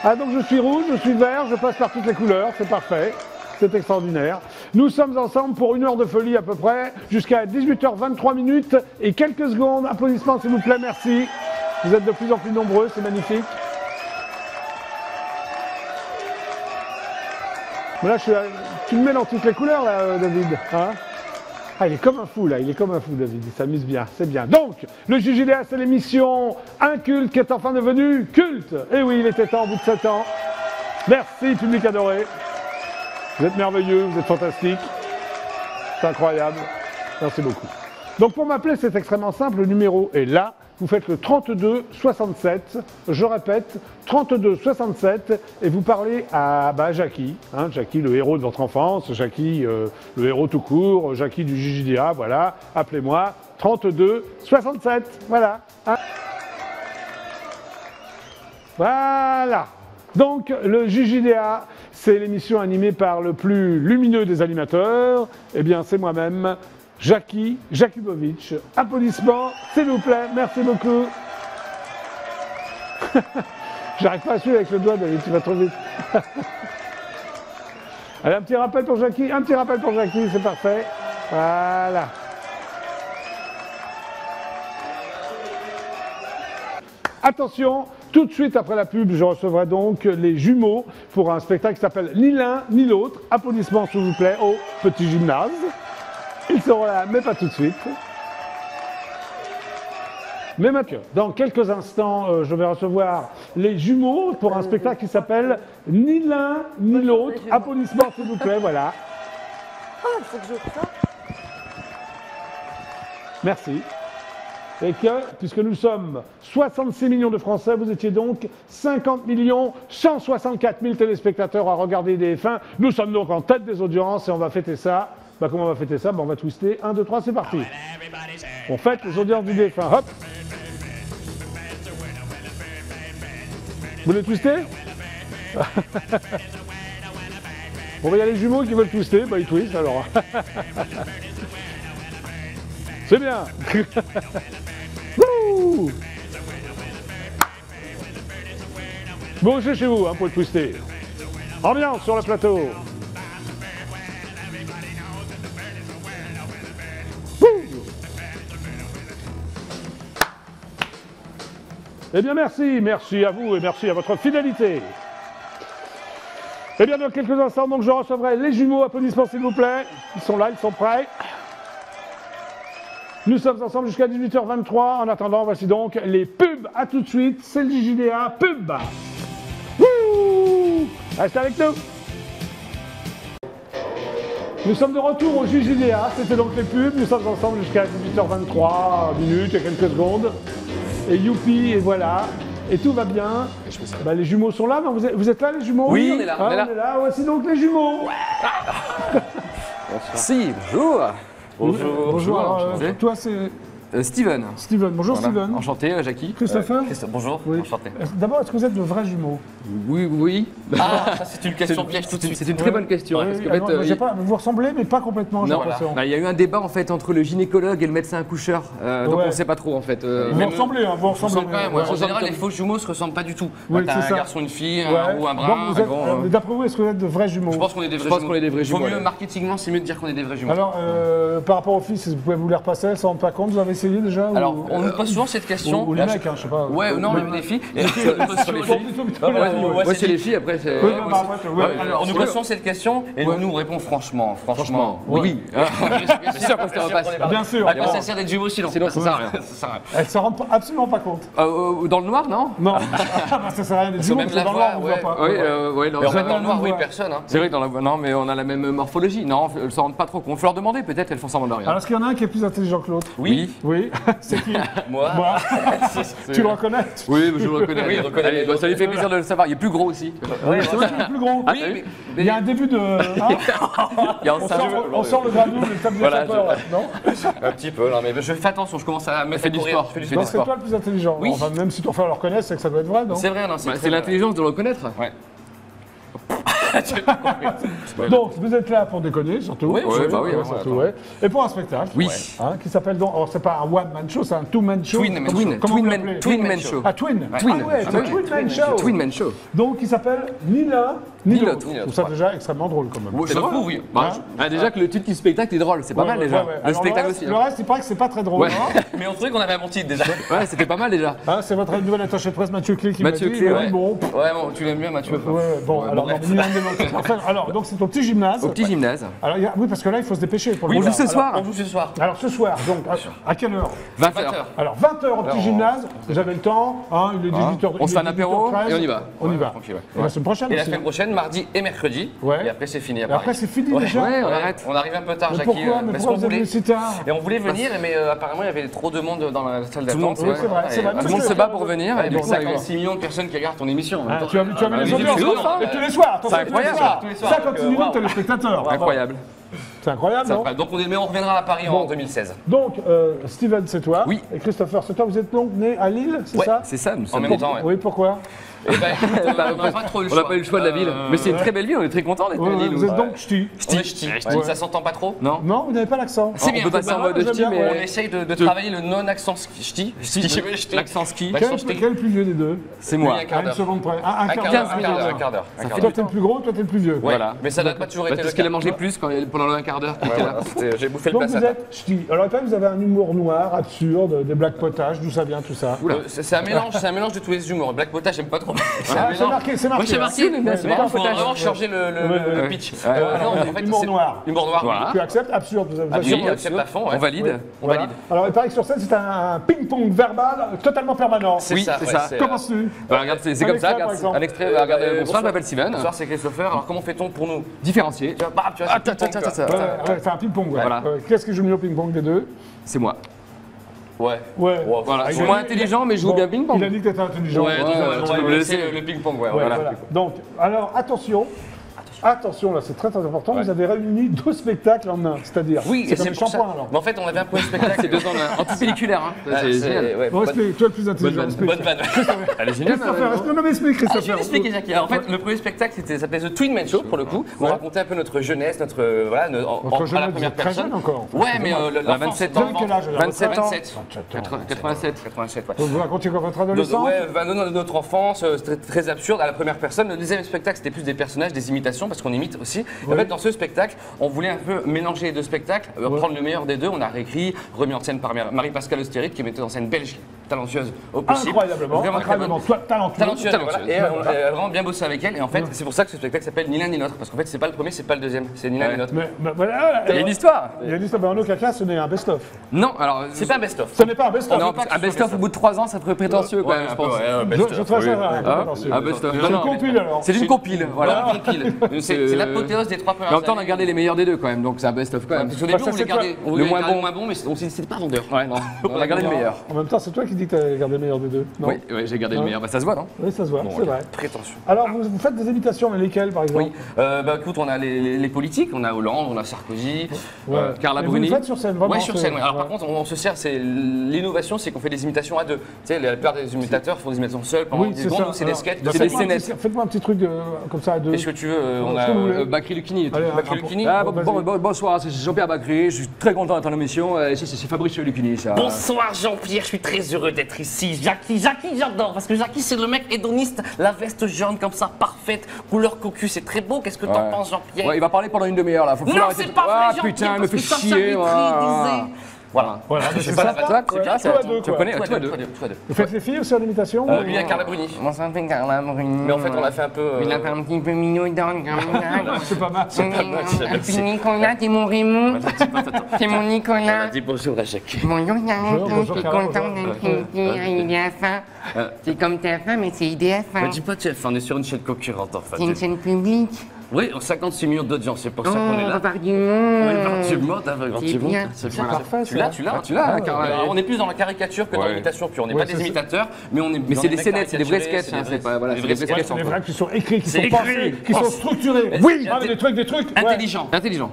Ah, donc je suis rouge, je suis vert, je passe par toutes les couleurs, c'est parfait, c'est extraordinaire. Nous sommes ensemble pour 1 heure de folie à peu près, jusqu'à 18h23 minutes et quelques secondes. Applaudissements s'il vous plaît, merci. Vous êtes de plus en plus nombreux, c'est magnifique. Mais là, tu me mets dans toutes les couleurs là, David, hein? Ah, il est comme un fou là, il est comme un fou David, il s'amuse bien, c'est bien. Donc, le JJDA, c'est l'émission Inculte qui est enfin devenue culte. Et oui, il était temps au bout de 7 ans. Merci, public adoré. Vous êtes merveilleux, vous êtes fantastiques. C'est incroyable. Merci beaucoup. Donc, pour m'appeler, c'est extrêmement simple, le numéro est là. Vous faites le 32 67, je répète, 32 67, et vous parlez à Jackie, hein, Jackie, le héros de votre enfance, Jackie, le héros tout court, Jackie du JJDA, voilà, appelez-moi, 32 67, voilà. Hein. Voilà. Donc, le JJDA, c'est l'émission animée par le plus lumineux des animateurs, eh bien, c'est moi-même, Jackie Jakubowicz. Applaudissements, s'il vous plaît, merci beaucoup. J'arrive pas à suivre avec le doigt, David, tu vas trop vite. Allez, un petit rappel pour Jackie, c'est parfait. Voilà. Attention, tout de suite après la pub, je recevrai donc les jumeaux pour un spectacle qui s'appelle Ni l'un ni l'autre. Applaudissements, s'il vous plaît, au petit gymnase. Ils seront là, mais pas tout de suite. Mais maintenant, dans quelques instants, je vais recevoir les jumeaux pour un spectacle qui s'appelle Ni l'un ni l'autre. Applaudissements, s'il vous plaît, voilà. Ah, il faut que j'ouvre ça. Merci. Et que, puisque nous sommes 66 millions de Français, vous étiez donc 50 164 000 téléspectateurs à regarder DF1. Nous sommes donc en tête des audiences et on va fêter ça. Comment on va fêter ça? On va twister. 1, 2, 3, c'est parti. On fête les audiences du DF1. Hop. Vous voulez twister? Bon, il y a les jumeaux qui veulent twister. Ils twistent alors. C'est bien. Bon, c'est chez vous pour le twister. Ambiance sur le plateau. Eh bien, merci à vous et merci à votre fidélité. Eh bien, dans quelques instants, donc, je recevrai les jumeaux. Applaudissements, s'il vous plaît. Ils sont là, ils sont prêts. Nous sommes ensemble jusqu'à 18h23. En attendant, voici donc les pubs. À tout de suite, c'est le JJDA Pub. Wouh! Restez avec nous. Nous sommes de retour au JJDA. C'était donc les pubs. Nous sommes ensemble jusqu'à 18h23 minutes et quelques secondes. Et youpi, et voilà, et tout va bien. Les jumeaux sont là, non, vous êtes là les jumeaux? Oui, on est là. On est là, voici donc les jumeaux. Si, bonjour. Bonjour. Alors, toi c'est Steven. Steven, bonjour voilà. Steven. Enchanté, Jackie. Christopher. Bonjour, oui. Enchanté. D'abord, est-ce que vous êtes de vrais jumeaux? Oui. Ah, ça c'est une question piège tout de suite. C'est une très bonne question. Ouais, parce que vous ressemblez, mais pas complètement, j'ai l'impression. Il y a eu un débat en fait entre le gynécologue et le médecin accoucheur, donc on ne sait pas trop en fait. Vous ressemblez, vous ressemblez. Quand même, en général, les faux jumeaux se ressemblent pas du tout. Oui, t'as un garçon, une fille, un roux, un brun. D'après vous, est-ce que vous êtes de vrais jumeaux? Je pense qu'on est des vrais jumeaux. Vaut mieux marketingement, c'est mieux de dire qu'on est des vrais jumeaux. Alors, par rapport aux filles, vous pouvez vous les repasser, elles ne s'en rendent pas compte, vous avez essayé déjà? Alors, on nous pose souvent cette question. Ou les mecs, je sais pas. Ouais, non, même les filles. Moi, c'est les filles, après, c'est. On nous pose souvent cette question et nous on répond franchement. Oui. Bien sûr. Ça sert d'être jumeaux sinon. Sinon, ça sert à rien. Elles ne s'en rendent absolument pas compte. Dans le noir, non? Non. Ça sert à rien d'être jumeaux, parce que dans le noir, on ne voit pas. Oui, en fait, dans le noir, oui, personne. C'est vrai que non, mais on a la même morphologie. Non, elles ne s'en rendent pas trop compte. Il faut leur demander, peut-être, elles font semblant de rien. Alors, est-ce qu'il y en a un qui est plus intelligent que l'autre? Oui. Oui, c'est qui? Moi. Moi. Tu le reconnais? Oui, je le reconnais. Oui, il reconnaît. Allez, bah, ça lui fait plaisir de le savoir. Il est plus gros aussi. C'est vrai qu'il est plus gros. Oui, mais Il y a un début de. hein, il y a un on sort le gradou, le table Voilà, des sapeurs, là, non? Un petit peu, non, mais je fais attention, je commence à me Fais du sport. Fais du Donc sport. c'est toi le plus intelligent. Oui. Enfin, même si ton frère le reconnaît, c'est que ça doit être vrai, non? C'est vrai, non, c'est Bah, très c'est vrai. l'intelligence de le reconnaître. Ouais. Donc vous êtes là pour déconner, surtout. Oui, oui, bah oui, ouais, ouais, surtout, ouais. Et pour un spectacle. Oui. Hein, qui s'appelle donc. Alors c'est pas un one-man show, c'est un two-man show. Twin Man Show. Comment vous l'appelez? Twin Man Show. Ah, Twin. Twin. Ah ouais, c'est Ah un oui. Twin-Man show. Twin Man Show. Donc il s'appelle ni l'un ni Ni l'autre. l'autre. Je trouve ça déjà extrêmement drôle quand même. C'est drôle, drôle, oui. Bah, Hein déjà que le titre du spectacle est drôle, c'est pas mal déjà. Ouais. Le Alors, spectacle reste, aussi. Le hein. reste, il paraît que c'est pas très drôle. Ouais. Hein. Mais on trouvait qu'on avait un bon titre déjà. Ouais, c'était pas mal déjà. Hein, c'est votre nouvelle attaché de presse, Mathieu Clé, qui m'a dit. Mathieu Clé, il m'a dit, ouais. bon. Ouais, bon, tu l'aimes bien, Mathieu. Ouais, bon, alors, non, ni l'un ni l'autre. Enfin, alors, donc c'est au petit gymnase. Au petit gymnase. Alors, oui, parce que là, il faut se dépêcher pour le On joue voir. ce soir. On joue ce soir. Alors, ce soir, donc, à quelle heure? 20h. Alors, Alors, 20h au petit gymnase, vous avez le temps, hein, il est 18h. On se fait un apéro et on y va. On y va. tranquille, ouais. Et la semaine prochaine Et la aussi. semaine prochaine, mardi et mercredi. Ouais. Et après, c'est fini. Et après, c'est fini Ouais. déjà. Ouais, on Ouais, arrête. on arrive un peu tard, Mais Jackie. pourquoi, mais parce pourquoi qu'on vous avez voulait. si tard? Et on voulait venir, mais apparemment, il y avait trop de monde dans la salle Tout le monde, d'attente. Oui, c'est vrai, c'est vrai. Tout le monde se bat pour venir et Il y du a coup, ça arrive. 56 millions de personnes qui regardent ton émission. en même Ah, temps. tu as vu les c'est audiences ouf, hein. Et tous les soirs, attention, C'est incroyable. Tous les soirs. 56 millions de téléspectateurs. Incroyable. C'est incroyable, non? Donc mais on reviendra à Paris en 2016. Donc, Steven, c'est toi. Oui. Et Christopher, c'est toi. Vous êtes donc né à Lille, c'est Ouais, ça? C'est ça, nous En sommes. même temps, ouais. Oui, pourquoi? Eh ben, écoute, on n'a pas trop eu le choix. On n'a pas eu le choix de la ville. Mais c'est une très belle ville, on est très contents d'être Oui, à Lille. vous êtes nous. donc ch'ti. On est ch'ti. Ouais. Ça s'entend pas trop. Non. Non, vous n'avez pas l'accent. C'est bien, On peut c'est passer en bien. mode ch'ti, j'aime bien, On mais. essaye de travailler le non-accent ch'ti. L'accent ski. Ouais. Quel L'accent ch'ti. est le plus vieux des deux? C'est moi. Un quart À une d'heure. seconde près. Un Un quart quart d'heure. d'heure, un quart d'heure, un quart d'heure. un quart Toi, d'heure. t'es le plus gros, toi, t'es le plus vieux. Voilà. Mais ça n'a pas toujours été le Parce qu'elle a cas. mangé plus pendant le quart d'heure qu'il Ouais, était là. voilà, j'ai bouffé le Donc vous passata. êtes ch'ti. Alors après, vous avez un humour noir, absurde, des blagues potages, d'où ça vient tout ça? C'est un mélange de tous les humours. Black potage, j'aime pas trop. C'est un Ah, c'est mélange. marqué, c'est marqué. Moi, j'ai marqué, hein. mais c'est Mais marrant, non, Il faut potage. vraiment changer le pitch. Non, en fait, Humour c'est- noir. Humour noir. Voilà. Tu acceptes? Absurde. Vous avez Ah, absurde. oui, accepte à fond. ouais. On valide. On Voilà. valide. Alors il paraît que sur scène, c'est un ping-pong verbal totalement permanent. C'est Oui, ça. c'est ouais, ça. c'est, Comment tu? Bah, regarde, c'est Un comme extrait, ça. par Regarde, exemple. un extrait. Regardez. Bonsoir, je m'appelle Steven. Bonsoir, c'est Christopher. Alors comment fait-on pour nous Différencié. Tu vois, bam, tu vois, c'est ping-pong, tu vois. Ouais, c'est un ping-pong. Ouais. Voilà. Qu'est-ce que joue mieux au ping-pong des deux? C'est moi. Ouais. Ouais. Voilà. Ah, Je il suis a moins dit- intelligent, mais je joue Bon, bien ping-pong. Il a dit que t'étais intelligent. Ouais, On tu peux me le laisser. le ping-pong, ouais. Ouais, voilà. voilà. Donc, alors attention. Attention, là, c'est très très important. Vous avez réuni 2 spectacles en un, c'est-à-dire. Oui, c'est et comme c'est le pour ça. shampoing alors. Mais en fait, on avait un peu un spectacle. C'est 2 ans antipelliculaire. Hein. Ah, C'est génial. ouais, Bon, bonne- explique, toi le plus intelligent. vanne. explique. Bonne vanne. Elle est géniale. Christopher, est-ce que non mais explique Je vais Christopher. l'expliquer, Jackie. Alors, en fait, le premier spectacle, ça s'appelait The Twin Man Show, pour le coup. On racontait un peu notre jeunesse, notre. Voilà, Votre à la jeunesse, vous première êtes très personne. jeune encore. Ouais, mais À 27 Vous avez quel âge alors 27 ans. 27. 87. 87, ouais. Donc vous racontiez quoi votre adolescence? Ouais, notre enfance, c'était très absurde à la première personne. Le deuxième spectacle, c'était plus des personnages, des imitations, parce qu'on imite aussi. En fait, dans ce spectacle, on voulait un peu mélanger les deux spectacles, prendre le meilleur des deux. On a réécrit, remis en scène par Marie-Pascale Austérite, qui est metteuse en scène belge, talentueuse au possible. Incroyablement, Vraiment très bonne. talentueux. Talentueuse, voilà. Et on a vraiment bien bossé avec elle. Et en fait, c'est pour ça que ce spectacle s'appelle Ni l'un ni l'autre. Parce qu'en fait, c'est pas le premier, c'est pas le deuxième. C'est Ni l'un ni l'autre. Mais voilà, Il y a une histoire. il y a dit ça, en aucun cas, ce n'est un best-of. Non, alors. C'est pas un best-of. Ce n'est pas un best-of. Non, pas que un ce soit best-of au bout de 3 ans, ça ferait prétentieux quand même, je pense. Je trouve ça un peu Ah, prétentieux. un best-of. C'est Non, une non, compile alors. C'est une compile, voilà. C'est l'apothéose des 3 premières Mais en même temps, on a années. gardé les meilleurs des deux quand même, donc c'est un best-of quand même. Parce qu'au début, ça, on voulait c'est toi. garder on voulait Le moins garder bon. le moins bon, mais on s'est dit c'était pas vendeur. Ouais, non, on a gardé le meilleur. En même temps, c'est toi qui dis que tu as gardé le meilleur des deux. Non? Oui, oui, j'ai gardé le meilleur. Bah, ça se voit, non? Oui, ça se voit, c'est vrai. Prétentieux. Alors, vous faites des imitations, mais lesquelles par exemple? Oui, bah écoute, on a les politiques, on a Hollande, on a Sarkozy, Carla Et vous Bruni. le faites sur scène, vraiment? Ouais, sur scène. Ouais. Alors ouais. par contre, on se sert, c'est l'innovation, c'est qu'on fait des imitations à deux. Tu sais, la plupart des imitateurs font des imitations seuls pendant Oui, 10 c'est secondes, ça. nous c'est des Alors, sketchs. bah, c'est des faites-moi un scénettes. petit- Faites-moi un petit truc comme ça à deux. Qu'est-ce que tu veux On ce que vous voulez. a Bakri Lucchini. Allez, Bakri Lucchini. Ah, Bon, bonsoir, c'est Jean-Pierre Bakri, je suis très content d'être en émission. Ici, c'est Fabrice Lucchini, ça. Bonsoir Jean-Pierre, je suis très heureux d'être ici. Jackie, j'adore, parce que Jackie c'est le mec hédoniste, la veste jaune comme ça, parfaite, couleur cocu, c'est très beau. Qu'est-ce que t'en Ouais. penses Jean-Pierre? Ouais, il va parler pendant une demi-heure là. Faut Non, arrêter c'est de- pas vrai Ah Jean-Pierre, putain, il me parce fait que ça, chier. Savitri voilà. disait. Voilà. Voilà, mais C'est c'est pas sympa. la toi, Ouais, ça, toi à deux, tu quoi. connais, Toi toi deux, deux. toi deux. Vous faites les filles aussi en imitation? Lui, avec Carla Bruni. Moi ça me fait Carla Bruni. Mais en fait, on a fait un peu. Il a fait un petit peu minaudant comme ça. C'est pas mal. Et puis Nicolas, t'es mon Raymond. C'est mon Nicolas. Dis bonjour à Jacques. Bonjour Carla, je bonjour, suis Carla, content bonjour. d'être ici à IDF1. C'est comme TF1, mais c'est IDF1. Dis pas TF1, on est sur une chaîne concurrente en fait. C'est une chaîne publique. Oui, 56 millions d'audience, c'est pour ça qu'on est là. Effectivement, c'est parfait. Tu l'as, on est plus dans la caricature que dans l'imitation pure. On n'est pas des imitateurs, mais on est. Mais c'est des scénettes, c'est des vrais sketchs, c'est pas. Voilà, c'est des vrais sketchs. C'est vrais qui sont écrits, qui sont C'est pensés, écrit. qui sont structurés. Oui. Ah, des trucs. Intelligent.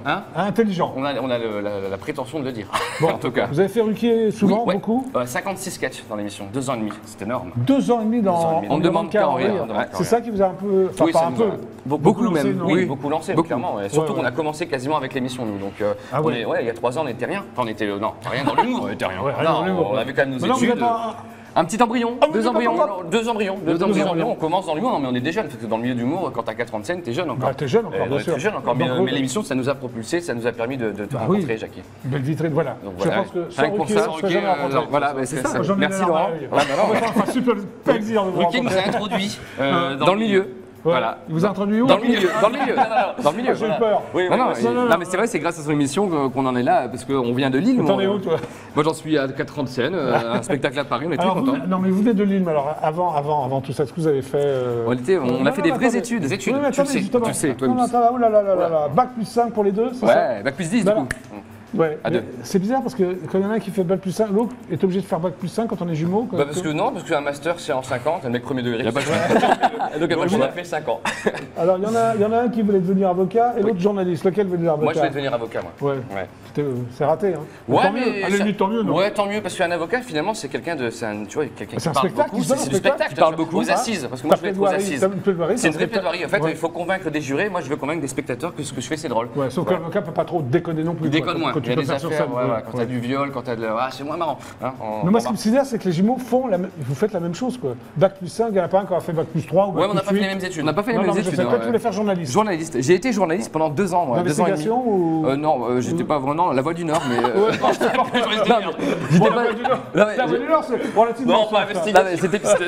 Hein. Intelligent. On a la prétention de le dire. Bon, En tout cas. vous avez fait Ruquier souvent, Oui, ouais. beaucoup 56 sketchs dans l'émission, 2 ans et demi, c'est énorme. 2 ans et demi dans. On ne demande qu'à en rire. C'est ça qui vous a un peu. Enfin, Oui, pas ça un nous peu. a Beaucoup lancé, même, non Oui, oui. beaucoup lancé, Beaucoup. clairement. Et surtout, Ouais, ouais. on a commencé quasiment avec l'émission, nous. Donc, Ah ouais. il y a 3 ans, on n'était rien. Enfin, on était. Non, rien dans l'humour. On était rien. Ouais, rien dans l'humour. On avait quand même nos Maintenant, vous études. êtes Un petit embryon, Ah, vous 2 êtes embryons. pas Deux embryons. embryons. On commence dans l'humour, mais on est des jeunes. Parce que dans le milieu d'humour, quand t'as 4 ans de scène, t'es jeune encore. Bah, t'es jeune encore, bien sûr. T'es jeune encore. Donc, Mais l'émission, ça nous a propulsé, ça nous a permis de te oui. rencontrer, Jackie. Belle vitrine, voilà. Donc, Je voilà. pense que Rien que pour Ruquier, ça, je serais Ruquier, jamais rencontré. Non, voilà, mais c'est ça. Moi, j'en ai Merci les larmes à Laurent. l'œil. Enfin, super plaisir de vous Ruquier nous rencontrer. a introduit Dans le milieu. Ouais. Voilà. Il vous a introduit où Dans le milieu, dans le milieu, dans le milieu. J'ai eu peur. Oui, Non, non, oui, non, mais c'est vrai, c'est grâce à son émission qu'on en est là, parce qu'on vient de Lille. T'en moi. es où, toi Moi, j'en suis à 4 ans de scène, un spectacle à Paris, on est très Alors, contents. non, mais vous venez de Lille, mais alors avant tout ça, ce que vous avez fait On a fait des vraies études. Des études. Oui, mais Tu le attendez, sais, justement. tu le sais, toi, Non, non, Miss. attends, oh là là là là là. Bac plus 5 pour les deux, c'est ça Ouais, bac plus 10 du Bah, coup. Ouais. À mais deux. c'est bizarre parce que quand il y en a un qui fait bac plus 5, l'autre est obligé de faire bac plus 5 quand on est jumeaux. Bah parce qu'un master c'est en 5 ans, t'as le mec premier degré. Il y a pas le choix. Donc, Donc on a fait 5 ans. Alors il y en a un qui voulait devenir avocat et l'autre journaliste. Lequel veut devenir avocat? Moi je vais devenir avocat moi. Ouais. Ouais. C'est raté. Hein. Ouais, Tant mais mieux. À la limite, tant mieux, non? Ouais, tant mieux parce qu'un avocat finalement c'est quelqu'un de, tu vois, quelqu'un C'est qui un parle spectacle, beaucoup. qui se donne C'est un du spectacle, spectacle. qui parle beaucoup, Aux hein. assises, parce que moi je vais être aux assises. C'est une plaidoirie. C'est une un vraie spectacle. plaidoirie. En fait, Ouais. il faut convaincre des jurés. Moi je veux convaincre des spectateurs que ce que je fais c'est drôle. Ouais, sauf que l'avocat peut pas trop déconner non plus. Il déconne moins. Quand Il tu y a peux des faire sur affaires, scène. ouais, quand t'as du viol, quand t'as de la. Ah, c'est moins marrant. Hein, Mais moi, ce qui me sidère, c'est que les jumeaux font vous faites la même chose, quoi. Bac plus 5, il n'y en a pas un qui a fait bac plus 3 ou bac Ouais, mais on n'a plus pas fait 8. les mêmes études. On n'a pas fait les Non, mêmes non, mais je études. sais hein, pas, tu ouais. voulais faire journaliste. Journaliste. J'ai été journaliste pendant 2 ans. 2 ans et demi. D'investigation ou. Non, j'étais pas vraiment La Voix du Nord, mais. Ouais, non, j'étais pas. J'étais Bon, pas- la Voix du Nord. Non, mais La Voix du Nord, c'est relativement. Non, pas simple, investi.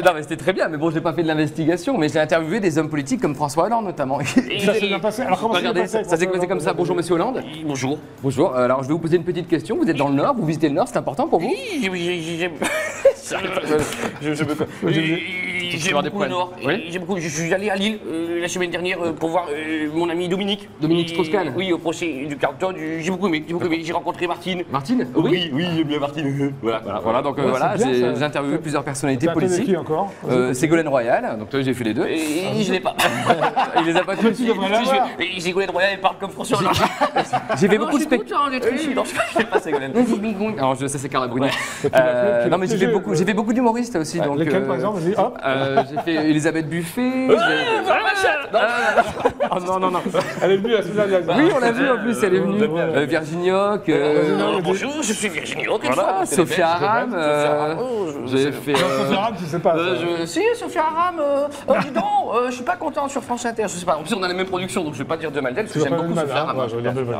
Non, mais c'était très bien, mais bon, j'ai pas fait de l'investigation, mais j'ai interviewé des hommes politiques comme François Hollande notamment. Ça s'est bien passé. Alors, comment ça s'est Regardez, passé ça s'est passé comme ça. Bonjour Monsieur Hollande. Bonjour. Bonjour. Alors je vais vous poser une petite question. Vous êtes dans le Nord, vous visitez le Nord, c'est important pour vous? J'aime beaucoup le Nord. Oui. J'aime beaucoup. Je suis allé à Lille la semaine dernière pour voir mon ami Dominique. Dominique Strauss-Kahn. Oui, au procès du Carlton. J'ai beaucoup aimé. J'ai rencontré Martine. Martine? Oui, j'aime bien Martine. Voilà. Donc Ouais, voilà, c'est bien, ça. j'ai interviewé plusieurs personnalités T'as appelé politiques. qui encore Ségolène Royal, donc toi j'ai fait les deux. Et je l'ai pas. Il les a pas tous. Tu devrais l'avoir. Et Ségolène Royal, elle parle comme François Hollande. J'ai fait beaucoup de spectacles. Non, je fais pas Ségolène. Alors ça c'est Carla Bruni. tu l'as fait, Non mais j'ai fait piégé, j'ai fait beaucoup d'humoristes aussi. Donc, Lesquels, par exemple? Vas-y, hop. J'ai fait Elisabeth Buffet. Oh non. Elle est venue la semaine dernière. Oui, on l'a vu en plus, elle est venue. Ouais. Virginie Hoc. Bonjour, je suis Virginie Hoc. Voilà, Sophia Aram. J'ai fait. Sophia Aram, tu sais pas. ça. Si, Sophia Aram, dis donc, je suis pas content sur France Inter, je sais pas. En plus, on a la même production, donc je vais pas dire de mal d'elle, parce que Tu vas j'aime pas beaucoup mal, Sophia hein. Aram. Ouais, je regarde le mal.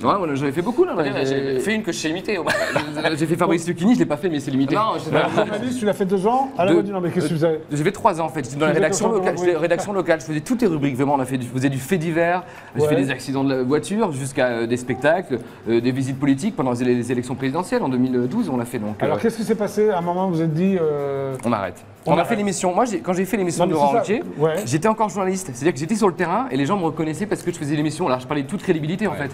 Ouais, voilà, j'en ai fait beaucoup là. J'ai fait une que je sais imiter. Au moins. J'ai fait Fabrice Lucchini, je l'ai pas fait, mais c'est limité. Non, je sais Alors, pas. journaliste, tu l'as fait 2 ans à la Voix du Nord, mais qu'est-ce que tu faisais? J'ai fait 3 ans en fait, j'étais dans la faisais rédaction quoi, locale. oui. J'étais rédaction locale, je faisais toutes les rubriques vraiment. Je faisais du fait divers, je Ouais. fais des accidents de la voiture jusqu'à des spectacles, des visites politiques pendant les élections présidentielles en 2012. On l'a fait donc. Alors, qu'est-ce qui s'est passé à un moment où vous vous êtes dit. On arrête. On On a arrête. fait l'émission. Moi, quand j'ai fait l'émission Non, de mais Laurent c'est ça. Ruquier, Ouais. j'étais encore journaliste. C'est-à-dire que j'étais sur le terrain et les gens me reconnaissaient parce que je faisais l'émission. Alors, je parlais de toute crédibilité en fait.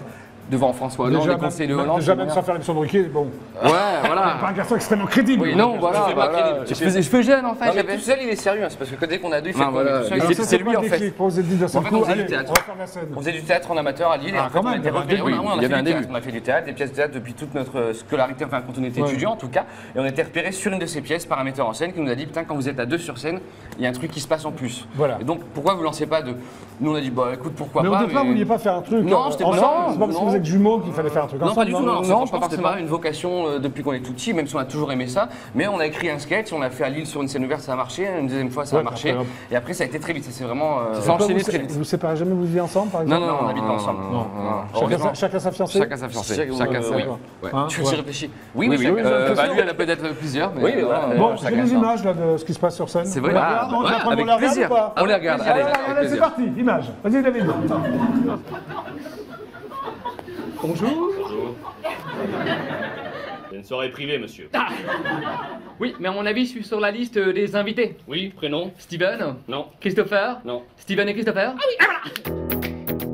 Devant François Hollande, les conseils de Hollande. Déjà, même sans faire l'émission de Ruquier, bon. Ouais, Pas voilà. un garçon extrêmement crédible. Oui, non, voilà. C'est pas voilà. crédible. Je fais jeune en fait. Non, mais j'avais- tout seul, il est sérieux, hein, c'est parce que dès qu'on a deux, il fait Non, quoi voilà. Tout seul, Mais Alors, il- ça, c'est lui, quoi en le fait. déclic pour vous êtes dit d'un seul En fait, coup, on faisait allez, du théâtre. on va faire la scène. On faisait du théâtre en amateur à Lille et Ah, en fait, quand on même, était il y avait un repérés. début. On a Il y avait fait un du théâtre. début. On a fait du théâtre, des pièces de théâtre depuis toute notre scolarité, enfin quand on était Ouais. étudiant en tout cas. Et on était repérés sur une de ces pièces par un metteur en scène qui nous a dit putain, quand vous êtes à 2 sur scène, il y a un truc qui se passe en plus. Voilà. Et donc pourquoi vous lancez pas de. Nous on a dit bah écoute pourquoi Mais au pas. départ, vous vouliez pas faire un truc Non, c'était pas ensemble, ça. c'est pas parce que Non. vous êtes jumeaux qu'il fallait faire un truc Non, ensemble. pas du tout, non. non, Franchement, pas c'était forcément. pas une vocation depuis qu'on est tout petit, même si on a toujours aimé ça. Mais on a écrit un sketch, on l'a fait à Lille sur une scène ouverte, ça a marché. Une deuxième fois, ça a Ouais, marché. après, hop. Et après, ça a été très vite. Ça s'est vraiment. Ça Pourquoi enchaîné vous très vite. vous séparez jamais, vous vivez ensemble par exemple? Non, on habite pas ensemble. Chacun sa fiancée? Chacun sa fiancée. Chacun- Chacun sa. oui. Ouais. Hein, Tu ouais. réfléchis. Oui, Oui, oui, oui. chacun sa Bah, fiancée. lui, elle a peut-être plusieurs, mais. Oui, mais voilà. Bon, chacun j'ai des ça. images là de ce qui se passe sur scène. C'est vrai. On regarde, on est en train de Avec les regarder plaisir. ou pas? On les regarde. Allez, Allez, allez, avec allez, c'est plaisir. parti, image. Vas-y David. Bonjour. C'est une soirée privée, monsieur. Oui, mais à mon avis, je suis sur la liste des invités. Oui, prénom? Steven, Non. Christopher, Non. Steven et Christopher. Ah oui,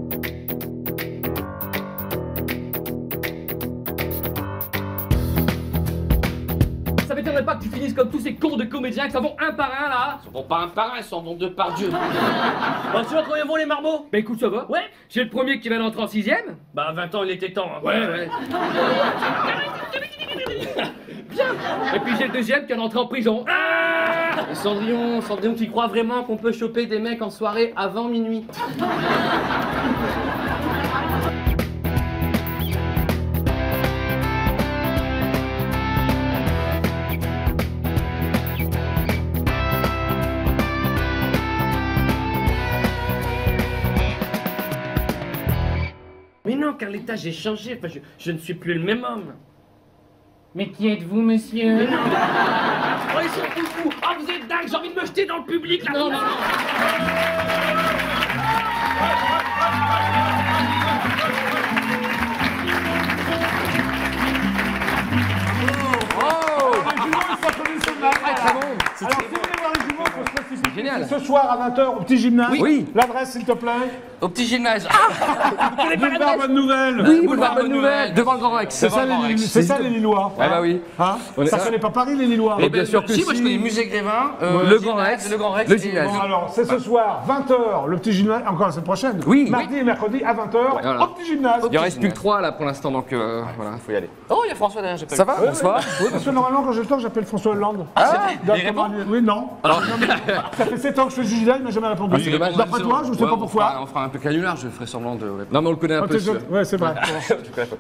m'étonnerait pas que tu finisses comme tous ces cons de comédiens qui s'en vont un par un là. Ils s'en vont pas un par un, ils s'en vont deux par Dieu. Bon, tu vois combien vont les marmots? Bah écoute, ça va. Ouais. J'ai le premier qui va d'entrer en 6ème. Bah 20 ans, il était temps. Hein. Ouais. Bien. Et puis j'ai le deuxième qui va d'entrer en prison. Et Cendrillon, tu crois vraiment qu'on peut choper des mecs en soirée avant minuit? Mais non, Carlita, j'ai changé. Enfin, je ne suis plus le même homme. Mais qui êtes-vous, monsieur? Oh, ils sont fous! Oh, vous êtes dingue, j'ai envie de me jeter dans le public là! Non. Alors, si vous voulez voir les jumeaux, il faut se précipiter. Génial. Ce soir à 20h au petit gymnase. Oui. L'adresse, s'il te plaît. Au petit gymnase. Boulevard Bonne Nouvelle. Oui, boulevard Bonne Nouvelle, devant le Grand Rex. C'est ça, les Lillois. Ah bah oui. Hein ça connaît pas Paris, les Lillois. Et bien sûr que si, moi je connais si. le musée Grévin, Le Grand Rex, le Grand Rex, le et- gymnase. Bon, alors, c'est ce soir, 20h, le petit gymnase, encore la semaine prochaine. Oui. Mardi et mercredi à 20h, Voilà. au petit gymnase. Il en reste plus que 3 là pour l'instant, donc voilà, faut y aller. Oh, il y a François derrière, j'ai pas Ça vu. va? Bonsoir. Oui, parce que normalement, quand je le temps, j'appelle François Hollande. Il répond? Oui, non. Non, mais ça fait 7 ans que je fais du gymnase, il m'a jamais répondu. c'est dommage. D'après toi, je ne sais pas pourquoi. On fera un peu canular, je ferai semblant de. Non, mais on le connaît un Ah, peu. t'es Ouais, c'est vrai.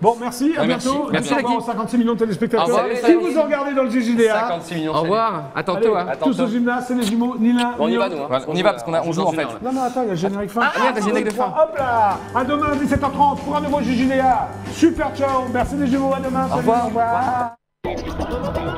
Bon, merci, à merci. bientôt. Merci, Au revoir Lucky. aux 56 millions de téléspectateurs. Au revoir, Qui salut. vous ont regardé dans le GJDA. 56 millions. Au revoir, à Allez, tantôt. Hein. tous au gymnase, c'est les jumeaux, ni l'un On ni y va, l'autre. nous. Hein. Voilà, on y va parce qu'on a 11 jours en fait. Non, non, attends, il y a le générique fin. il y a le générique de fin. Hop là. À demain, 17h30, pour un nouveau GJDA. Super, ciao. Merci les jumeaux, à demain. Salut, revoir. Au revoir.